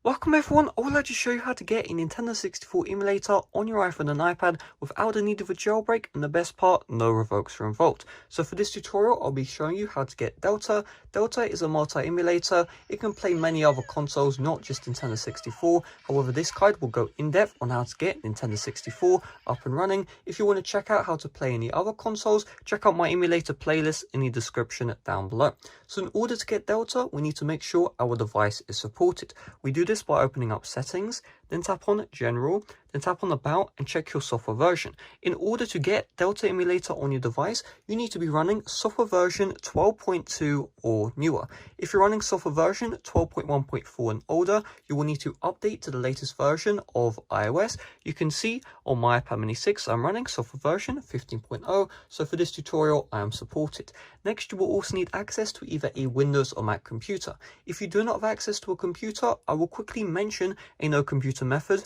Welcome everyone, I would like to show you how to get a Nintendo 64 emulator on your iPhone and iPad without the need of a jailbreak, and the best part, no revokes are involved. So for this tutorial, I'll be showing you how to get Delta. Delta is a multi-emulator. It can play many other consoles, not just Nintendo 64. However, this guide will go in depth on how to get Nintendo 64 up and running. If you want to check out how to play any other consoles, check out my emulator playlist in the description down below. So in order to get Delta, we need to make sure our device is supported. We do this by opening up settings, then tap on general, then tap on about and check your software version. In order to get Delta emulator on your device, you need to be running software version 12.2 or newer. If you're running software version 12.1.4 and older, you will need to update to the latest version of iOS. You can see on my iPad mini 6 I'm running software version 15.0, so for this tutorial I am supported. Next, you will also need access to either a Windows or Mac computer. If you do not have access to a computer, I will quickly mention a no computer method.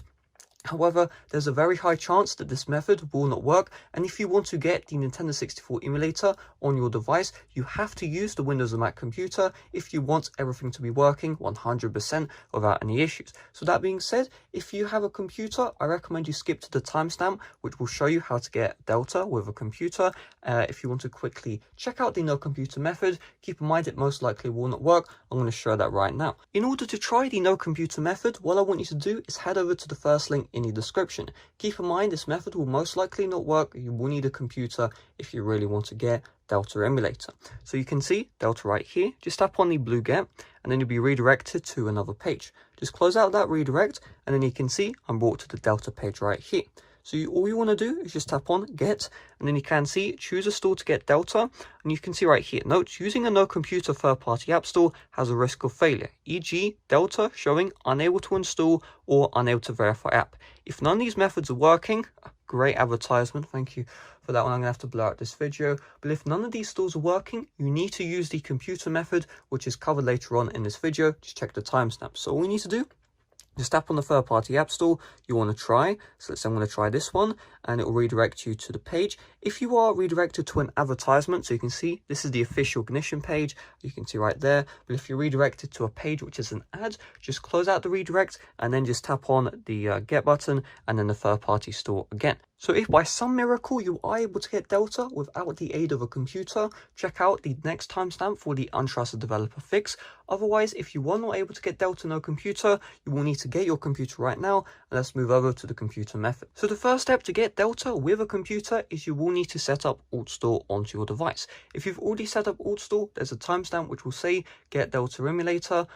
However, there's a very high chance that this method will not work, and if you want to get the Nintendo 64 emulator on your device, you have to use the Windows or Mac computer if you want everything to be working 100% without any issues. So that being said, if you have a computer, I recommend you skip to the timestamp, which will show you how to get Delta with a computer. If you want to quickly check out the no computer method, keep in mind it most likely will not work. I'm going to show that right now. In order to try the no computer method, what I want you to do is head over to the first link in the description. Keep in mind this method will most likely not work. You will need a computer if you really want to get Delta emulator. So you can see Delta right here. Just tap on the blue get and then you'll be redirected to another page. Just close out that redirect and then you can see I'm brought to the Delta page right here. So all you want to do is just tap on get, and then you can see choose a store to get Delta, and you can see right here, note, using a no computer third-party app store has a risk of failure, e.g. Delta showing unable to install or unable to verify app. If none of these methods are working, great advertisement, thank you for that one, I'm going to have to blur out this video, but if none of these stores are working, you need to use the computer method, which is covered later on in this video. Just check the timestamp. So all you need to do, just tap on the third-party app store you want to try. So let's say I'm going to try this one, and it will redirect you to the page. If you are redirected to an advertisement, so you can see this is the official Ignition page, you can see right there. But if you're redirected to a page which is an ad, just close out the redirect and then just tap on the get button and then the third-party store again. So if by some miracle you are able to get Delta without the aid of a computer, check out the next timestamp for the untrusted developer fix. Otherwise, if you are not able to get Delta no computer, you will need to get your computer right now, and let's move over to the computer method. So the first step to get Delta with a computer is you will need to set up AltStore onto your device. If you've already set up AltStore, there's a timestamp which will say get Delta emulator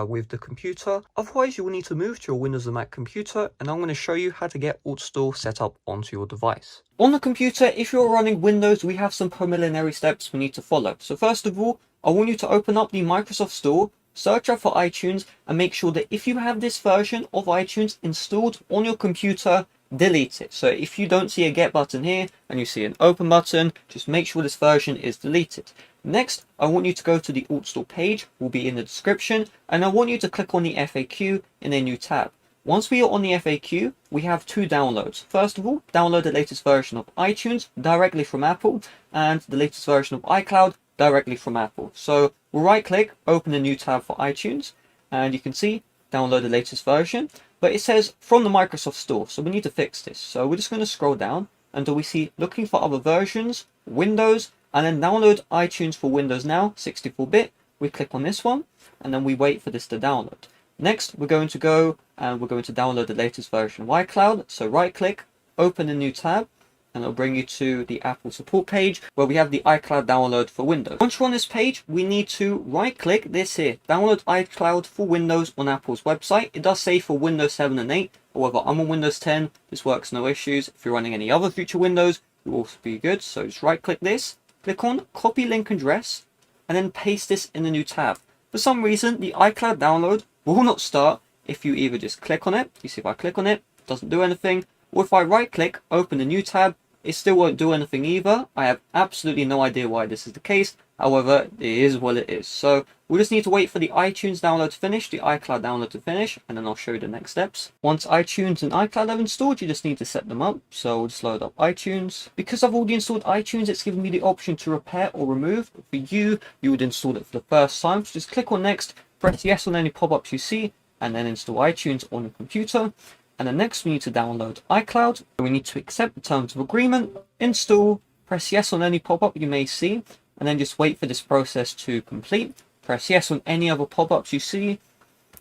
with the computer. Otherwise, you will need to move to your Windows or Mac computer, and I'm going to show you how to get AltStore set up onto your device. On the computer, if you're running Windows, we have some preliminary steps we need to follow. So first of all, I want you to open up the Microsoft Store, search up for iTunes, and make sure that if you have this version of iTunes installed on your computer, delete it. So if you don't see a get button here and you see an open button, just make sure this version is deleted. Next, I want you to go to the AltStore page, will be in the description, and I want you to click on the FAQ in a new tab. Once we are on the FAQ, we have two downloads. First of all, download the latest version of iTunes directly from Apple, and the latest version of iCloud directly from Apple. So we'll right click, open a new tab for iTunes, and you can see download the latest version, but it says from the Microsoft Store, so we need to fix this. So we're just going to scroll down until we see looking for other versions, Windows, and then download iTunes for Windows now, 64-bit. We click on this one, and then we wait for this to download. Next, we're going to go and we're going to download the latest version of iCloud. So right click, open a new tab, and it'll bring you to the Apple support page where we have the iCloud download for Windows. Once you're on this page, we need to right click this here, download iCloud for Windows on Apple's website. It does say for Windows 7 and 8. However, I'm on Windows 10. This works no issues. If you're running any other future Windows, it will also be good. So just right click this, click on copy link address, and then paste this in the new tab. For some reason, the iCloud download will not start if you either just click on it. You see if I click on it, it doesn't do anything. Or if I right click, open a new tab, it still won't do anything either. I have absolutely no idea why this is the case. However, it is what it is. So we'll just need to wait for the iTunes download to finish, the iCloud download to finish, and then I'll show you the next steps. Once iTunes and iCloud have installed, you just need to set them up. So we'll just load up iTunes. Because I've already installed iTunes, it's giving me the option to repair or remove. For you, you would install it for the first time. So just click on next, press yes on any pop-ups you see, and then install iTunes on your computer. And then next we need to download iCloud. We need to accept the terms of agreement, install, press yes on any pop-up you may see, and then just wait for this process to complete. Press yes on any other pop-ups you see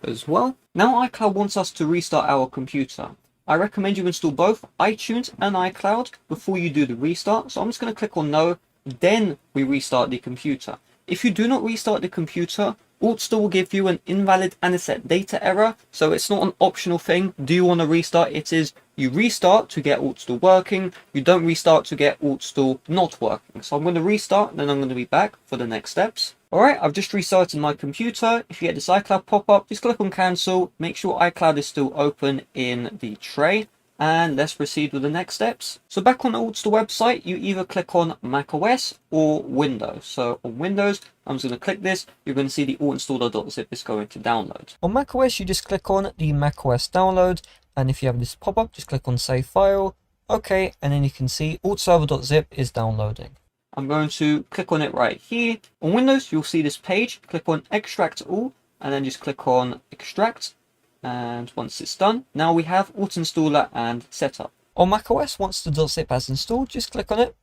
as well. Now iCloud wants us to restart our computer. I recommend you install both iTunes and iCloud before you do the restart. So I'm just going to click on no, then we restart the computer. If you do not restart the computer, AltStore will give you an invalid anisette data error, so it's not an optional thing. Do you want to restart? It is you restart to get AltStore working, you don't restart to get AltStore not working. So I'm going to restart, and then I'm going to be back for the next steps. Alright, I've just restarted my computer. If you get this iCloud pop-up, just click on cancel, make sure iCloud is still open in the tray, and let's proceed with the next steps. So back on the AltStore website, you either click on macOS or Windows. So on Windows, I'm just going to click this. You're going to see the altinstaller.zip is going to download. On macOS, you just click on the macOS download, and if you have this pop-up, just click on save file. Okay, and then you can see altserver.zip is downloading. I'm going to click on it right here. On Windows, you'll see this page. Click on extract all, and then just click on extract. And once it's done, now we have altinstaller and setup. On macOS, once the .zip has installed, just click on it,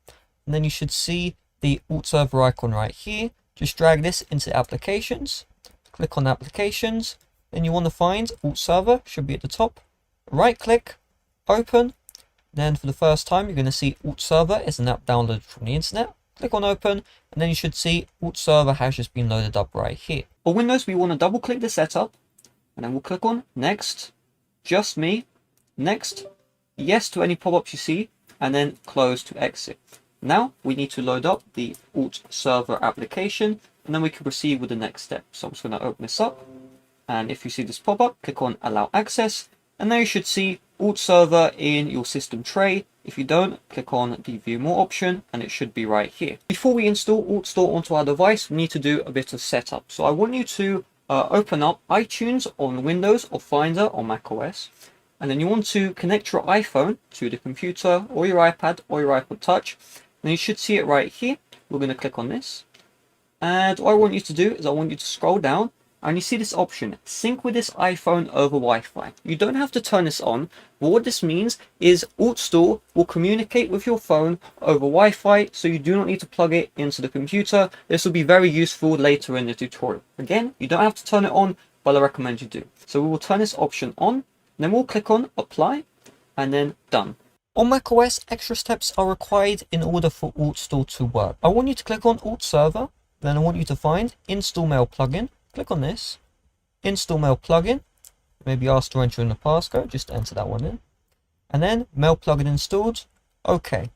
and then you should see the alt server icon right here. Just drag this into applications, click on applications, then you want to find alt server, should be at the top. Right click, open, then for the first time you're going to see alt server is an app downloaded from the internet. Click on open, and then you should see alt server has just been loaded up right here. On Windows, we want to double click the setup, and then we'll click on next, just me, next, yes to any pop-ups you see, and then close to exit. Now we need to load up the alt server application, and then we can proceed with the next step. So I'm just going to open this up, and if you see this pop-up, click on allow access, and then you should see alt server in your system tray. If you don't, click on the view more option, and it should be right here. Before we install AltStore onto our device, we need to do a bit of setup. So I want you to open up iTunes on Windows or Finder on macOS, and then you want to connect your iPhone to the computer or your iPad or your iPod Touch. And you should see it right here. We're going to click on this, and what I want you to do is I want you to scroll down, and you see this option, sync with this iPhone over Wi-Fi. You don't have to turn this on, but what this means is AltStore will communicate with your phone over Wi-Fi, so you do not need to plug it into the computer. This will be very useful later in the tutorial. Again, you don't have to turn it on, but I recommend you do. So we will turn this option on, then we'll click on apply, and then done. On macOS, extra steps are required in order for AltStore to work. I want you to click on Alt Server, then I want you to find Install Mail Plugin. Click on this, Install Mail Plugin, maybe asked to enter in the passcode, just enter that one in, and then Mail Plugin installed. Okay,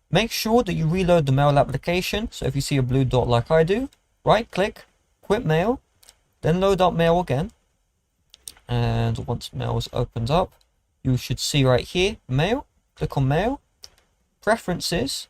make sure that you reload the mail application. So if you see a blue dot like I do, right click, quit mail, then load up mail again, and once mail is opened up, you should see right here, mail, click on mail, preferences,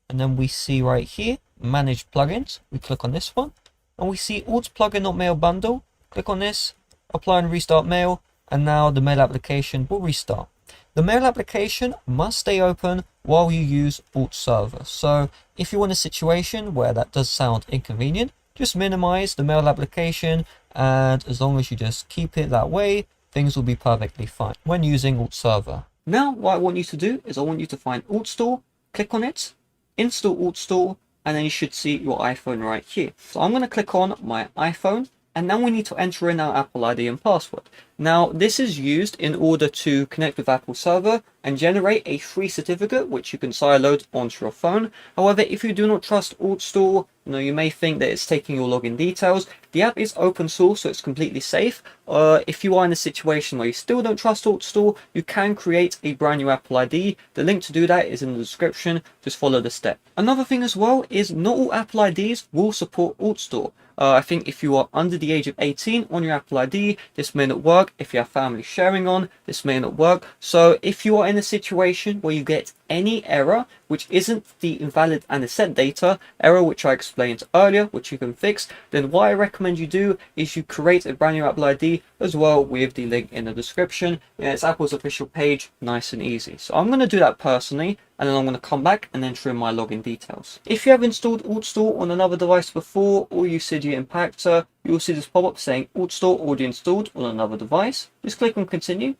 and then we see right here, manage plugins, we click on this one, and we see alt plugin not mail bundle. Click on this, apply and restart mail, and now the mail application will restart. The mail application must stay open while you use alt server. So if you're in a situation where that does sound inconvenient, just minimize the mail application, and as long as you just keep it that way, things will be perfectly fine when using alt server. Now what I want you to do is I want you to find AltStore, click on it, install AltStore, and then you should see your iPhone right here. So I'm going to click on my iPhone, and now we need to enter in our Apple ID and password. Now this is used in order to connect with Apple server and generate a free certificate which you can sideload onto your phone. However, if you do not trust AltStore, you may think that it's taking your login details. The app is open source, so it's completely safe. If you are in a situation where you still don't trust AltStore, you can create a brand new Apple ID. The link to do that is in the description. Just follow the step. Another thing as well is not all Apple IDs will support AltStore. I think if you are under the age of 18 on your Apple ID, this may not work. If you have family sharing on, this may not work. So if you are in a situation where you get any error which isn't the invalid and set data error which I explained earlier, which you can fix, then what I recommend you do is you create a brand new Apple ID as well with the link in the description. Yeah, it's Apple's official page, nice and easy. So I'm going to do that personally, and then I'm going to come back and enter in my login details. If you have installed AltStore on another device before, or you said you Impactor, you will see this pop-up saying AltStore already installed on another device. Just click on continue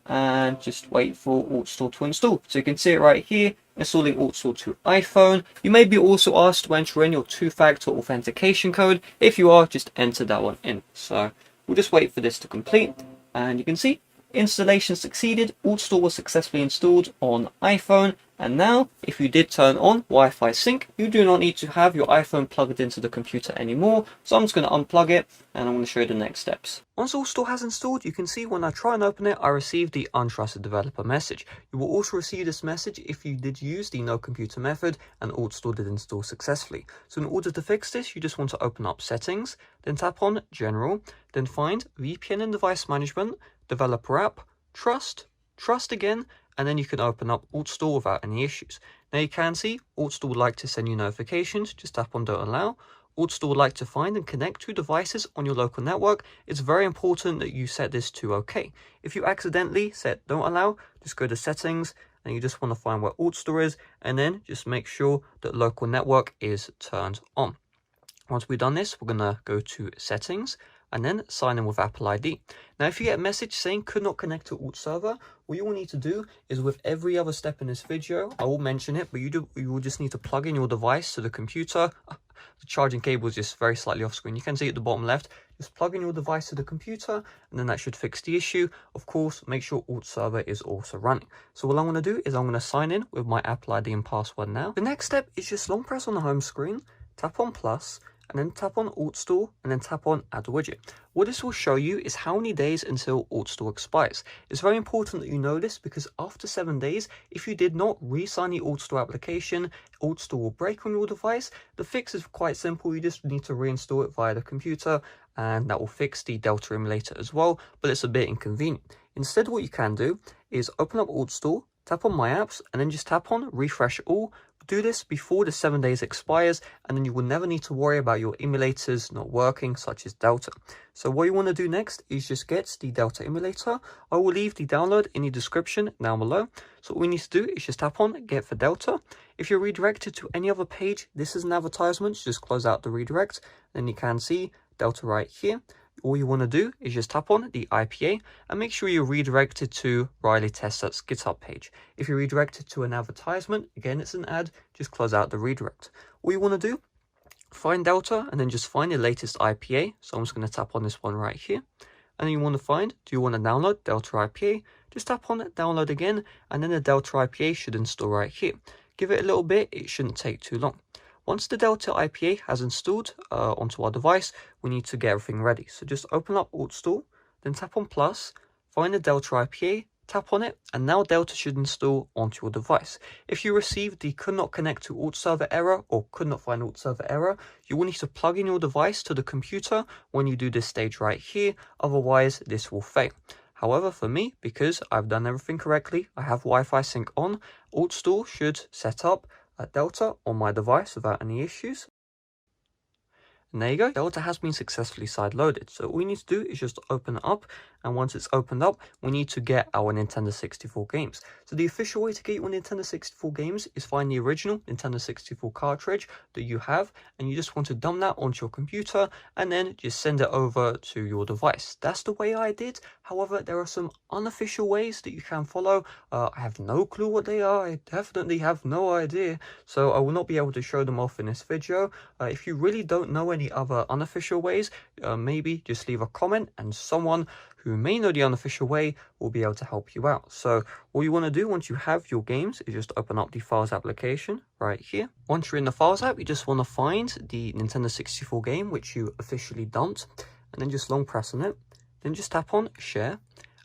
and just wait for AltStore to install. So you can see it right here, installing AltStore to iPhone. You may be also asked to enter in your two-factor authentication code. If you are, just enter that one in. So we'll just wait for this to complete, and you can see installation succeeded. AltStore was successfully installed on iPhone, and now if you did turn on Wi-Fi sync, you do not need to have your iPhone plugged into the computer anymore. So I'm just going to unplug it, and I'm going to show you the next steps. Once AltStore has installed, you can see when I try and open it, I receive the untrusted developer message. You will also receive this message if you did use the no computer method and AltStore did install successfully. So in order to fix this, you just want to open up settings, then tap on general, then find VPN and device management, developer app, trust again, and then you can open up AltStore without any issues. Now you can see AltStore would like to send you notifications, just tap on don't allow. AltStore would like to find and connect to devices on your local network. It's very important that you set this to OK. If you accidentally set don't allow, just go to settings and you just want to find where AltStore is, and then just make sure that local network is turned on. Once we've done this, we're going to go to settings and then sign in with Apple ID. Now, if you get a message saying could not connect to alt server, what you will need to do is, with every other step in this video, I will mention it, but you will just need to plug in your device to the computer. The charging cable is just very slightly off screen. You can see at the bottom left, just plug in your device to the computer, and then that should fix the issue. Of course, make sure alt server is also running. So what I'm going to do is I'm going to sign in with my Apple ID and password now. The next step is just long press on the home screen, tap on plus, and then tap on AltStore, and then tap on Add Widget. What this will show you is how many days until AltStore expires. It's very important that you know this, because after 7 days, if you did not re-sign the AltStore application, AltStore will break on your device. The fix is quite simple. You just need to reinstall it via the computer, and that will fix the Delta emulator as well, but it's a bit inconvenient. Instead, what you can do is open up AltStore, tap on My Apps, and then just tap on Refresh All. Do this before the 7 days expires, and then you will never need to worry about your emulators not working, such as Delta. So what you want to do next is just get the Delta emulator. I will leave the download in the description down below. So what we need to do is just tap on Get for Delta. If you're redirected to any other page, this is an advertisement, just close out the redirect. Then you can see Delta right here. All you want to do is just tap on the IPA and make sure you're redirected to Riley Testat's GitHub page. If you're redirected to an advertisement, again, it's an ad, just close out the redirect. All you want to do, find Delta and then just find the latest IPA. So I'm just going to tap on this one right here. And then you want to find, do you want to download Delta IPA? Just tap on download again, and then the Delta IPA should install right here. Give it a little bit, it shouldn't take too long. Once the Delta IPA has installed onto our device, we need to get everything ready. So just open up AltStore, then tap on plus, find the Delta IPA, tap on it, and now Delta should install onto your device. If you receive the could not connect to alt server error or could not find alt server error, you will need to plug in your device to the computer when you do this stage right here, otherwise this will fail. However, for me, because I've done everything correctly, I have Wi-Fi sync on, AltStore should set up at Delta on my device without any issues. And there you go, Delta has been successfully side-loaded. So all we need to do is just open it up, and once it's opened up, we need to get our Nintendo 64 games. So the official way to get your Nintendo 64 games is find the original Nintendo 64 cartridge that you have, and you just want to dump that onto your computer, and then just send it over to your device. That's the way I did. However, there are some unofficial ways that you can follow. I have no clue what they are. I definitely have no idea. So I will not be able to show them off in this video. If you really don't know any other unofficial ways, maybe just leave a comment and someone who may know the unofficial way will be able to help you out. So all you want to do once you have your games is just open up the Files application right here. Once you're in the Files app, you just want to find the Nintendo 64 game which you officially dumped, and then just long press on it. Then just tap on Share,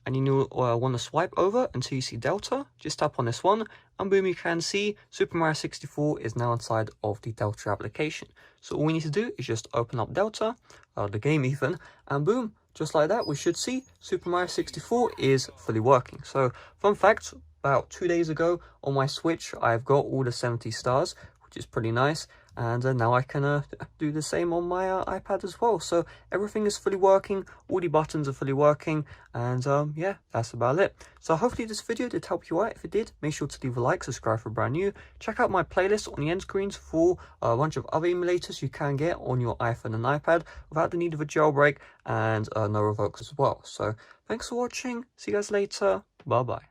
and you want to swipe over until you see Delta. Just tap on this one, and boom, you can see Super Mario 64 is now inside of the Delta application. So all we need to do is just open up Delta, the game even, and boom, just like that, we should see Super Mario 64 is fully working. So fun fact, about 2 days ago on my Switch. I've got all the 70 stars, which is pretty nice. And now I can do the same on my iPad as well. So everything is fully working, all the buttons are fully working, and yeah, that's about it. So hopefully this video did help you out. If it did, make sure to leave a like, subscribe for brand new. Check out my playlist on the end screens for a bunch of other emulators you can get on your iPhone and iPad without the need of a jailbreak, and no revokes as well. So thanks for watching, see you guys later, bye bye.